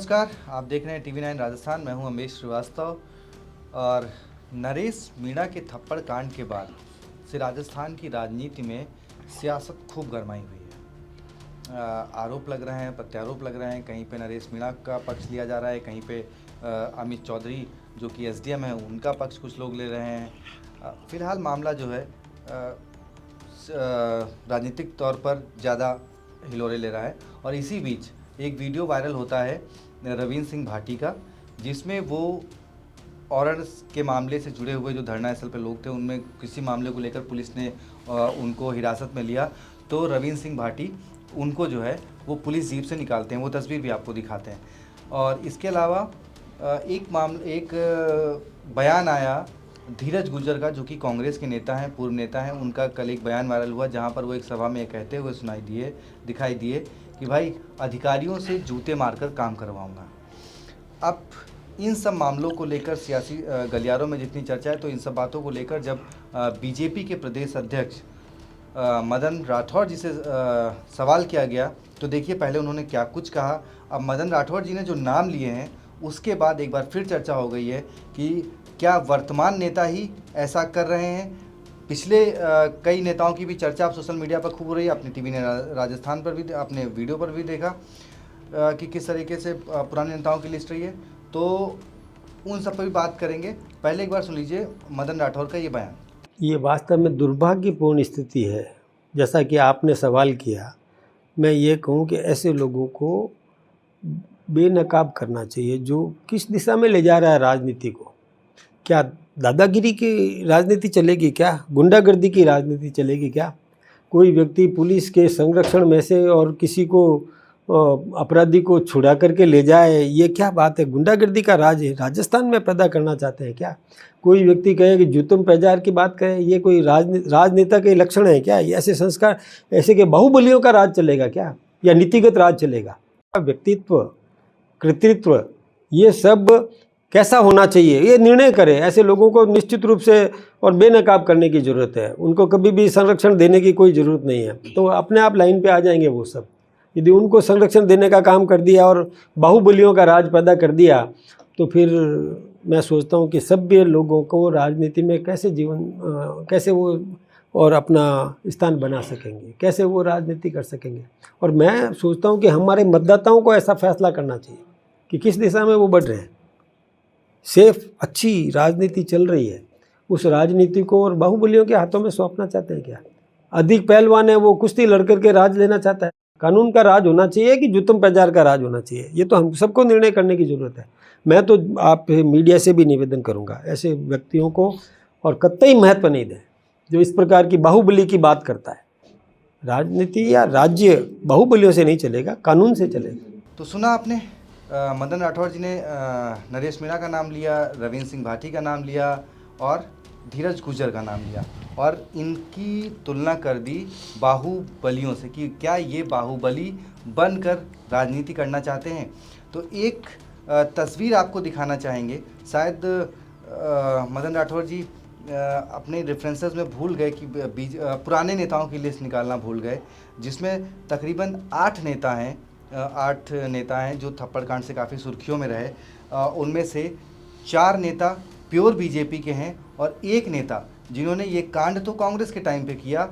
नमस्कार, आप देख रहे हैं TV9 राजस्थान। मैं हूं अमरीश श्रीवास्तव। और नरेश मीणा के थप्पड़ कांड के बाद से राजस्थान की राजनीति में सियासत खूब गरमाई हुई है। आरोप लग रहे हैं, प्रत्यारोप लग रहे हैं। कहीं पे नरेश मीणा का पक्ष लिया जा रहा है, कहीं पे अमित चौधरी जो कि SDM है उनका पक्ष कुछ लोग ले रहे हैं। फिलहाल मामला जो है राजनीतिक तौर पर ज़्यादा हिलोरे ले रहा है। और इसी बीच एक वीडियो वायरल होता है रविंद्र सिंह भाटी का, जिसमें वो ऑर्डर्स के मामले से जुड़े हुए जो धरना स्थल पर लोग थे उनमें किसी मामले को लेकर पुलिस ने उनको हिरासत में लिया। तो रविंद्र सिंह भाटी उनको जो है वो पुलिस जीप से निकालते हैं। वो तस्वीर भी आपको दिखाते हैं। और इसके अलावा एक बयान आया धीरज गुर्जर का, जो कि कांग्रेस के नेता हैं, पूर्व नेता हैं। उनका कल एक बयान वायरल हुआ जहां पर वो एक सभा में कहते हुए दिखाई दिए कि भाई अधिकारियों से जूते मारकर काम करवाऊंगा। अब इन सब मामलों को लेकर सियासी गलियारों में जितनी चर्चा है, तो इन सब बातों को लेकर जब बीजेपी के प्रदेश अध्यक्ष मदन राठौर जी से सवाल किया गया, तो देखिए पहले उन्होंने क्या कुछ कहा। अब मदन राठौर जी ने जो नाम लिए हैं उसके बाद एक बार फिर चर्चा हो गई है कि क्या वर्तमान नेता ही ऐसा कर रहे हैं। पिछले कई नेताओं की भी चर्चा अब सोशल मीडिया पर खूब हो रही है। आपने TV ने राजस्थान पर भी, आपने वीडियो पर भी देखा कि किस तरीके से पुराने नेताओं की लिस्ट रही है। तो उन सब पर भी बात करेंगे। पहले एक बार सुन लीजिए मदन राठौर का ये बयान। ये वास्तव में दुर्भाग्यपूर्ण स्थिति है। जैसा कि आपने सवाल किया, मैं ये कहूँ कि ऐसे लोगों को बेनकाब करना चाहिए जो किस दिशा में ले जा रहा है राजनीति को। क्या दादागिरी की राजनीति चलेगी? क्या गुंडागर्दी की राजनीति चलेगी? क्या कोई व्यक्ति पुलिस के संरक्षण में से और किसी को अपराधी को छुड़ा करके ले जाए? ये क्या बात है? गुंडागर्दी का राज है राजस्थान में पैदा करना चाहते हैं क्या? कोई व्यक्ति कहे कि जूतम पैजार की बात कहे, ये कोई राजनेता के लक्षण है क्या? ये ऐसे संस्कार, ऐसे के बाहुबलियों का राज चलेगा क्या, या नीतिगत राज चलेगा? व्यक्तित्व, कृतित्व, ये सब कैसा होना चाहिए ये निर्णय करें। ऐसे लोगों को निश्चित रूप से और बेनकाब करने की ज़रूरत है। उनको कभी भी संरक्षण देने की कोई ज़रूरत नहीं है। तो अपने आप लाइन पे आ जाएंगे वो सब। यदि उनको संरक्षण देने का काम कर दिया और बाहुबलियों का राज पैदा कर दिया, तो फिर मैं सोचता हूँ कि सभ्य लोगों को राजनीति में कैसे वो और अपना स्थान बना सकेंगे, कैसे वो राजनीति कर सकेंगे। और मैं सोचता हूँ कि हमारे मतदाताओं को ऐसा फैसला करना चाहिए कि किस दिशा में वो बढ़ रहे हैं। सेफ अच्छी राजनीति चल रही है, उस राजनीति को और बाहुबलियों के हाथों में सौंपना चाहते हैं क्या? अधिक पहलवान है, वो कुश्ती लड़ करके राज लेना चाहता है। कानून का राज होना चाहिए कि जुतम पैजार का राज होना चाहिए? ये तो हम सबको निर्णय करने की ज़रूरत है। मैं तो आप मीडिया से भी निवेदन करूंगा, ऐसे व्यक्तियों को और कतई महत्व नहीं दें जो इस प्रकार की बाहुबली की बात करता है। राजनीति या राज्य बाहुबलियों से नहीं चलेगा, कानून से चलेगा। तो सुना आपने, मदन राठौर जी ने नरेश मीणा का नाम लिया, रविंद्र सिंह भाटी का नाम लिया और धीरज गुर्जर का नाम लिया, और इनकी तुलना कर दी बाहुबलियों से कि क्या ये बाहुबली बनकर राजनीति करना चाहते हैं। तो एक तस्वीर आपको दिखाना चाहेंगे। शायद मदन राठौर जी अपने रेफरेंसेस में भूल गए कि पुराने नेताओं की लिस्ट निकालना भूल गए, जिसमें तकरीबन 8 नेता हैं जो थप्पड़ कांड से काफ़ी सुर्खियों में रहे। उनमें से 4 नेता प्योर बीजेपी के हैं और एक नेता जिन्होंने ये कांड तो कांग्रेस के टाइम पे किया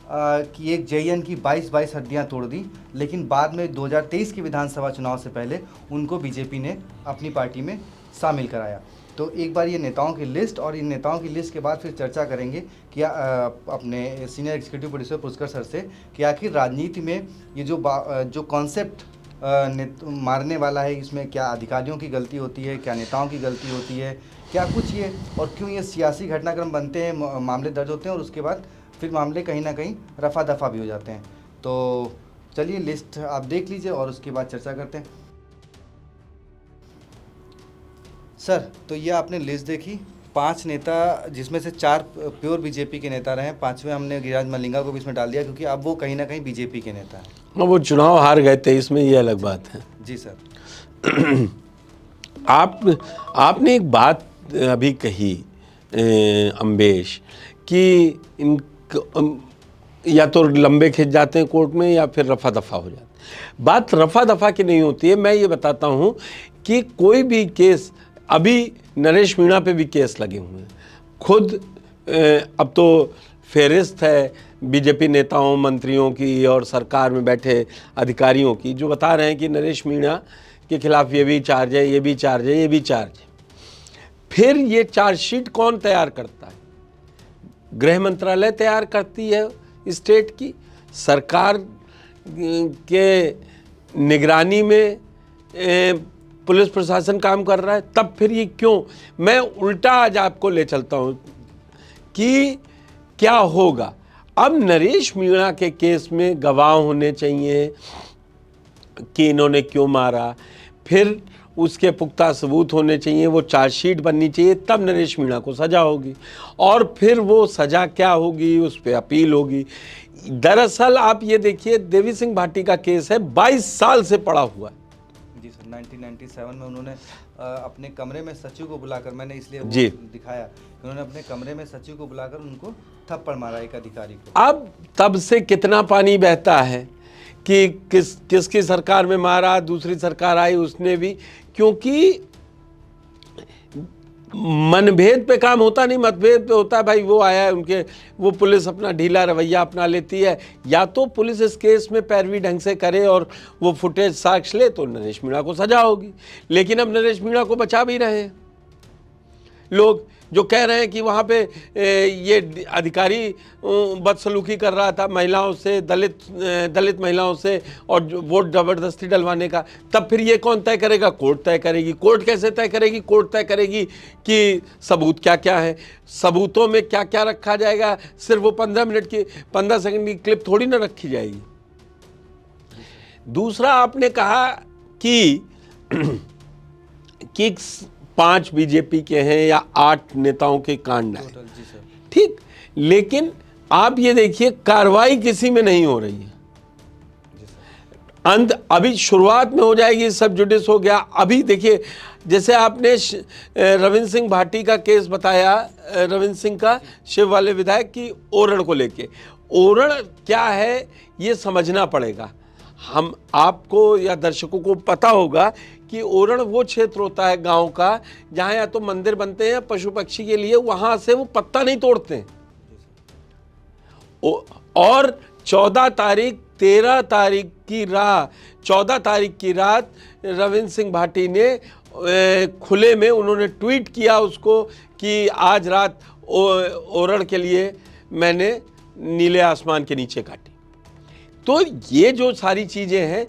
कि एक JN की 22 हड्डियां तोड़ दी, लेकिन बाद में 2023 के विधानसभा चुनाव से पहले उनको बीजेपी ने अपनी पार्टी में शामिल कराया। तो एक बार ये नेताओं की लिस्ट, और इन नेताओं की लिस्ट के बाद फिर चर्चा करेंगे कि अपने senior executive producer Pushkar sir से कि आखिर राजनीति में ये जो कॉन्सेप्ट मारने वाला है, इसमें क्या अधिकारियों की गलती होती है, क्या नेताओं की गलती होती है, क्या कुछ ये, और क्यों ये सियासी घटनाक्रम बनते हैं, मामले दर्ज होते हैं और उसके बाद फिर मामले कहीं ना कहीं रफा दफा भी हो जाते हैं। तो चलिए लिस्ट आप देख लीजिए और उसके बाद चर्चा करते हैं। सर, तो ये आपने लिस्ट देखी, 5 नेता जिसमें से 4 प्योर बीजेपी के नेता रहे। 5वें हमने गिरिराज मलिंगा को भी इसमें डाल दिया क्योंकि अब वो कहीं ना कहीं बीजेपी के नेता हैं। हाँ, वो चुनाव हार गए थे, इसमें ये अलग बात है। जी सर। आपने एक बात अभी कही अम्बेश कि या तो लंबे खिंच जाते हैं कोर्ट में या फिर रफा दफा हो जाते हैं। बात रफा दफा की नहीं होती है। मैं ये बताता हूँ कि कोई भी केस, अभी नरेश मीणा पे भी केस लगे हुए हैं। खुद अब तो फेहरिस्त है बीजेपी नेताओं, मंत्रियों की और सरकार में बैठे अधिकारियों की, जो बता रहे हैं कि नरेश मीणा के खिलाफ ये भी चार्ज है, ये भी चार्ज है, ये भी चार्ज है। फिर ये चार्जशीट कौन तैयार करता है? गृह मंत्रालय तैयार करती है स्टेट की, सरकार के निगरानी में पुलिस प्रशासन काम कर रहा है। तब फिर ये क्यों? मैं उल्टा आज आपको ले चलता हूँ कि क्या होगा। अब नरेश मीणा के केस में गवाह होने चाहिए कि इन्होंने क्यों मारा, फिर उसके पुख्ता सबूत होने चाहिए, वो चार्जशीट बननी चाहिए, तब नरेश मीणा को सज़ा होगी। और फिर वो सज़ा क्या होगी, उस पर अपील होगी। दरअसल आप ये देखिए, देवी सिंह भाटी का केस है, 22 साल से पड़ा हुआ है। जी सर, 1997 में उन्होंने अपने कमरे में सचिव को बुलाकर, मैंने इसलिए वो जी दिखाया, उन्होंने अपने कमरे में सचिव को बुलाकर उनको थप्पड़ मारा, एक अधिकारी को। अब तब से कितना पानी बहता है कि किसकी सरकार में मारा, दूसरी सरकार आई उसने भी, क्योंकि मनभेद पे काम होता नहीं, मतभेद पे होता है। भाई वो आया है उनके, वो पुलिस अपना ढीला रवैया अपना लेती है, या तो पुलिस इस केस में पैरवी ढंग से करे और वो फुटेज साक्ष्य ले तो नरेश मीणा को सजा होगी। लेकिन अब नरेश मीणा को बचा भी रहे हैं लोग, जो कह रहे हैं कि वहाँ पे ये अधिकारी बदसलूकी कर रहा था महिलाओं से, दलित महिलाओं से, और वोट ज़बरदस्ती डलवाने का। तब फिर ये कौन तय करेगा? कोर्ट तय करेगी। कोर्ट कैसे तय करेगी? कोर्ट तय करेगी कि सबूत क्या क्या है, सबूतों में क्या क्या रखा जाएगा। सिर्फ वो 15 सेकंड की क्लिप थोड़ी ना रखी जाएगी। दूसरा, आपने कहा कि 5 बीजेपी के हैं या 8 नेताओं के कांड है, ठीक, लेकिन आप ये देखिए कार्रवाई किसी में नहीं हो रही है। अभी शुरुआत में हो जाएगी, सब जुडिस हो गया। अभी देखिए, जैसे आपने रविंद्र सिंह भाटी का केस बताया, रविंद्र सिंह का, शिव वाले विधायक की ओरण को लेके। ओरण क्या है ये समझना पड़ेगा। हम आपको या दर्शकों को पता होगा कि ओरण वो क्षेत्र होता है गांव का जहां या तो मंदिर बनते हैं पशु पक्षी के लिए, वहां से वो पत्ता नहीं तोड़ते हैं। और 14 तारीख 13 तारीख की रात 14 तारीख की रात रविंद्र सिंह भाटी ने खुले में उन्होंने ट्वीट किया उसको कि आज रात ओरण के लिए मैंने नीले आसमान के नीचे काटी। तो ये जो सारी चीजें हैं,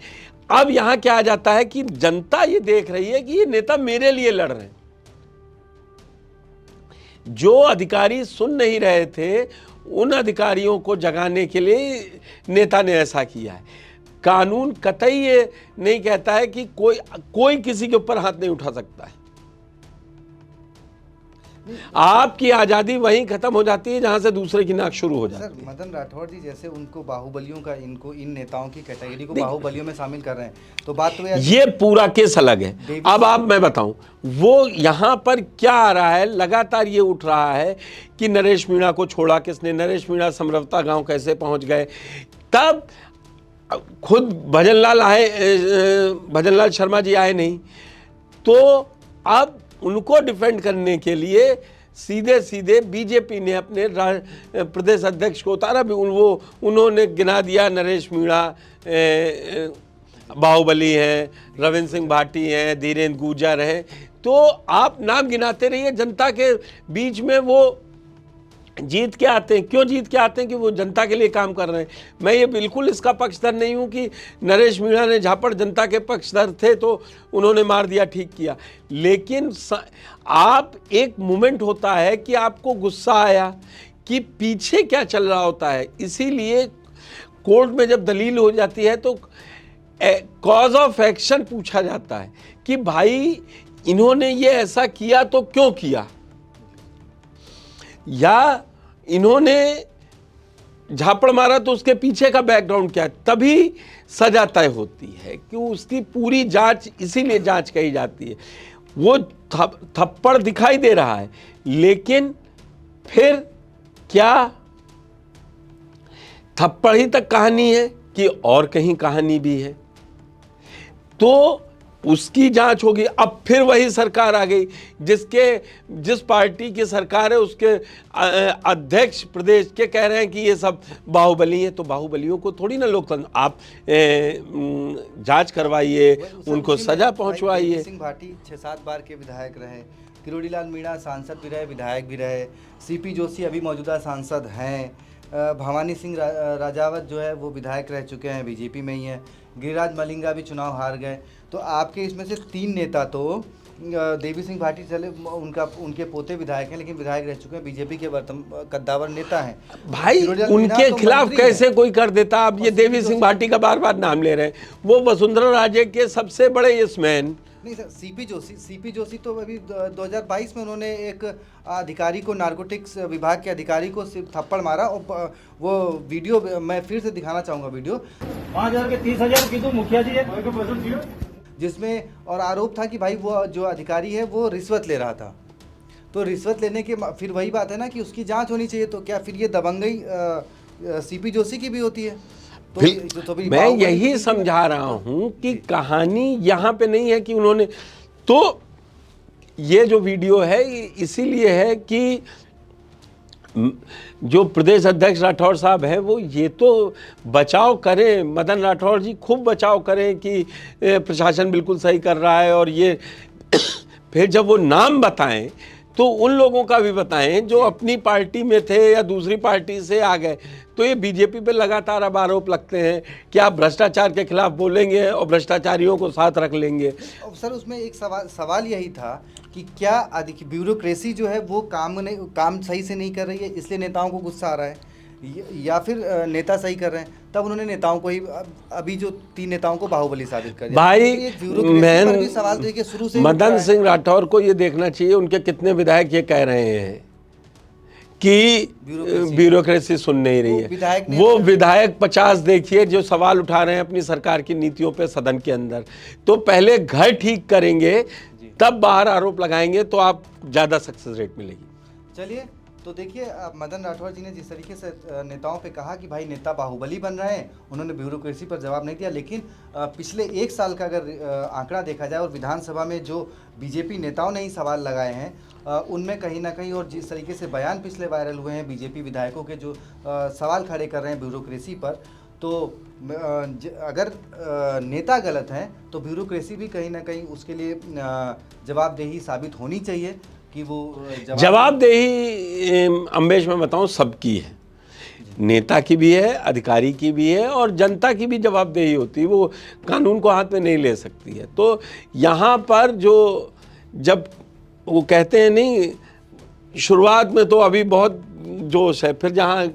अब यहां क्या आ जाता है कि जनता ये देख रही है कि ये नेता मेरे लिए लड़ रहे हैं। जो अधिकारी सुन नहीं रहे थे उन अधिकारियों को जगाने के लिए नेता ने ऐसा किया है। कानून कतई ये नहीं कहता है कि कोई किसी के ऊपर हाथ नहीं उठा सकता है। आपकी आजादी वहीं खत्म हो जाती है जहां से दूसरे की नाक शुरू हो जाती है। सर, मदन राठौर जी जैसे उनको बाहुबलियों का, इन नेताओं की कैटेगरी को बाहुबलियों में शामिल कर रहे हैं, तो बात तो ये पूरा केस अलग है। अब आप, मैं बताऊं, वो यहां पर क्या आ रहा है, लगातार ये उठ रहा है कि नरेश मीणा को छोड़ा किसने, नरेश मीणा समरवता गांव कैसे पहुंच गए। तब खुद भजनलाल शर्मा जी आए नहीं, तो अब उनको डिफेंड करने के लिए सीधे सीधे बीजेपी ने अपने प्रदेश अध्यक्ष को उतारा भी। उन्होंने गिना दिया नरेश मीणा बाहुबली हैं, रविंद्र सिंह भाटी हैं, धीरेन्द्र गुर्जर हैं। तो आप नाम गिनाते रहिए, जनता के बीच में वो जीत के आते हैं। क्यों जीत के आते हैं? कि वो जनता के लिए काम कर रहे हैं। मैं ये बिल्कुल इसका पक्षधर नहीं हूँ कि नरेश मीणा ने झापड़ जनता के पक्षधर थे तो उन्होंने मार दिया, ठीक किया। लेकिन आप, एक मोमेंट होता है कि आपको गुस्सा आया कि पीछे क्या चल रहा होता है। इसीलिए कोर्ट में जब दलील हो जाती है तो कॉज ऑफ एक्शन पूछा जाता है कि भाई इन्होंने ये ऐसा किया तो क्यों किया, या इन्होंने झापड़ मारा तो उसके पीछे का बैकग्राउंड क्या है। तभी सजा तय होती है कि उसकी पूरी जांच, इसीलिए जांच कही जाती है। वो थप्पड़ दिखाई दे रहा है, लेकिन फिर क्या थप्पड़ ही तक कहानी है कि और कहीं कहानी भी है? तो उसकी जांच होगी। अब फिर वही सरकार आ गई, जिस पार्टी की सरकार है उसके अध्यक्ष प्रदेश के कह रहे हैं कि ये सब बाहुबली हैं। तो बाहुबलियों को थोड़ी ना लोकतंत्र, आप जांच करवाइए, उनको सजा पहुंचवाइए। देवी सिंह भाटी 6-7 बार के विधायक रहे, किरोड़ीलाल मीणा सांसद भी रहे, विधायक भी रहे, सीपी जोशी अभी मौजूदा सांसद हैं, भवानी सिंह राजावत जो है वो विधायक रह चुके हैं, बीजेपी में ही हैं, गिरिराज मलिंगा भी चुनाव हार गए। तो आपके इसमें से 3 नेता तो देवी सिंह भाटी चले, उनके पोते विधायक हैं, लेकिन विधायक रह चुके हैं, बीजेपी के कद्दावर नेता हैं। भाई उनके खिलाफ कैसे कोई कर देता? आप ये देवी सिंह भाटी का बार बार नाम ले रहे हैं, वो वसुंधरा राजे के सबसे बड़े यसमैन। नहीं सर, सीपी जोशी तो अभी 2022 में उन्होंने एक अधिकारी को, नारकोटिक्स विभाग के अधिकारी को थप्पड़ मारा, और वो वीडियो मैं फिर से दिखाना चाहूँगा, वीडियो 5,000 के 30,000 की तो मुखिया जी है, जिसमें और आरोप था कि भाई वो जो अधिकारी है वो रिश्वत ले रहा था। तो रिश्वत लेने के फिर वही बात है ना कि उसकी जांच होनी चाहिए। तो क्या फिर ये दबंगई सीपी जोशी की भी होती है? तो मैं यही समझा रहा हूं कि कहानी यहाँ पे नहीं है कि उन्होंने, तो ये जो वीडियो है इसीलिए है कि जो प्रदेश अध्यक्ष राठौर साहब हैं वो ये तो बचाव करें, मदन राठौर जी खूब बचाव करें कि प्रशासन बिल्कुल सही कर रहा है, और ये फिर जब वो नाम बताएं तो उन लोगों का भी बताएं जो अपनी पार्टी में थे या दूसरी पार्टी से आ गए। तो ये बीजेपी पे लगातार अब आरोप लगते हैं कि आप भ्रष्टाचार के खिलाफ बोलेंगे और भ्रष्टाचारियों को साथ रख लेंगे। सर उसमें एक सवाल यही था कि क्या ब्यूरोक्रेसी जो है वो काम सही से नहीं कर रही है, इसलिए नेताओं को गुस्सा आ रहा है, या फिर नेता सही कर रहे हैं? तब उन्होंने नेताओं को ही, अभी जो 3 नेताओं को बाहुबली साबित कर दिया। भाई मैं सवाल तो ये शुरू से मदन सिंह राठौर को ये देखना चाहिए, उनके कितने विधायक ये कह रहे हैं कि ब्यूरोक्रेसी सुन नहीं रही है। वो विधायक 50 देखिए जो सवाल उठा रहे हैं अपनी सरकार की नीतियों पे सदन के अंदर। तो पहले घर ठीक करेंगे तब बाहर आरोप लगाएंगे तो आप ज़्यादा सक्सेस रेट मिलेगी। चलिए, तो देखिए मदन राठौर जी ने जिस तरीके से नेताओं पे कहा कि भाई नेता बाहुबली बन रहे हैं, उन्होंने ब्यूरोक्रेसी पर जवाब नहीं दिया। लेकिन पिछले 1 साल का अगर आंकड़ा देखा जाए और विधानसभा में जो बीजेपी नेताओं ने ही सवाल लगाए हैं, उनमें कहीं ना कहीं, और जिस तरीके से बयान पिछले वायरल हुए हैं बीजेपी विधायकों के जो सवाल खड़े कर रहे हैं ब्यूरोक्रेसी पर, तो अगर नेता गलत हैं तो ब्यूरोक्रेसी भी कहीं ना कहीं उसके लिए जवाबदेही साबित होनी चाहिए कि वो जवाबदेही अम्बेश में बताऊं सबकी है, नेता की भी है, अधिकारी की भी है, और जनता की भी जवाबदेही होती है। वो कानून को हाथ में नहीं ले सकती है। तो यहाँ पर जब वो कहते हैं नहीं, शुरुआत में तो अभी बहुत जोश है, फिर जहाँ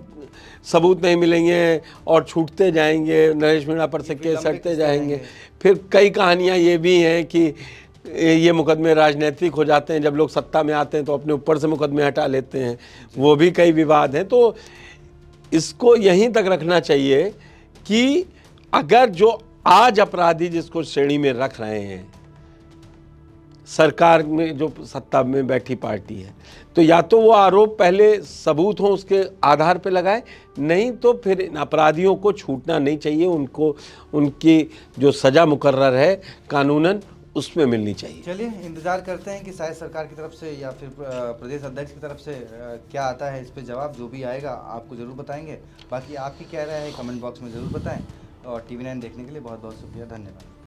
सबूत नहीं मिलेंगे और छूटते जाएंगे, नरेश मीणा पर से केस हटते जाएंगे। फिर कई कहानियाँ ये भी हैं कि ये मुकदमे राजनीतिक हो जाते हैं, जब लोग सत्ता में आते हैं तो अपने ऊपर से मुकदमे हटा लेते हैं, वो भी कई विवाद हैं। तो इसको यहीं तक रखना चाहिए कि अगर जो आज अपराधी जिसको श्रेणी में रख रहे हैं सरकार में जो सत्ता में बैठी पार्टी है, तो या तो वो आरोप पहले सबूत हो उसके आधार पे लगाए, नहीं तो फिर इन अपराधियों को छूटना नहीं चाहिए, उनको उनकी जो सज़ा मुकर्रर है कानूनन उसमें मिलनी चाहिए। चलिए इंतजार करते हैं कि शायद सरकार की तरफ से या फिर प्रदेश अध्यक्ष की तरफ से क्या आता है इस पे जवाब। जो भी आएगा आपको ज़रूर बताएंगे। बाकी आपकी क्या राय है कमेंट बॉक्स में ज़रूर बताएं, और TV9 देखने के लिए बहुत बहुत शुक्रिया, धन्यवाद।